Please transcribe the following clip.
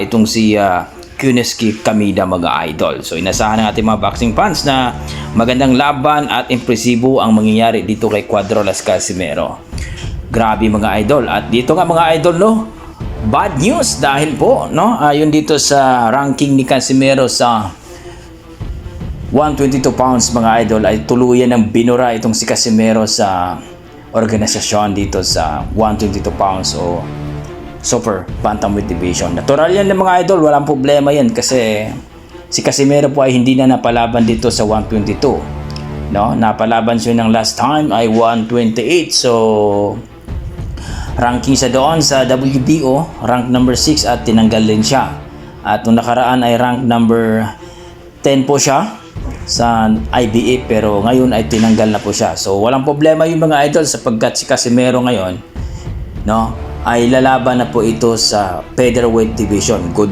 itong si Kuneski Kamida mga idol. So inasahan ng ating mga boxing fans na magandang laban at impresibo ang mangyayari dito kay Cuadro-Las Casimero. Grabe mga idol. At dito nga mga idol, no, bad news dahil po, no, ayon dito sa ranking ni Casimero sa 122 pounds mga idol, ay tuluyan ng binura itong si Casimero sa organisasyon dito sa 122 pounds o Super Bantamweight Division. Natural yan ng mga idol, walang problema yan kasi si Casimero po ay hindi na napalaban dito sa 122. No? Napalaban siya ng last time ay 128. So ranking siya doon sa WBO, rank number 6 at tinanggal din siya. At nung nakaraan ay rank number 10 po siya sa IBF pero ngayon ay tinanggal na po siya. So walang problema yung mga idol sapagkat si Casimero ngayon, no, ay lalaban na po ito sa featherweight division. Good news.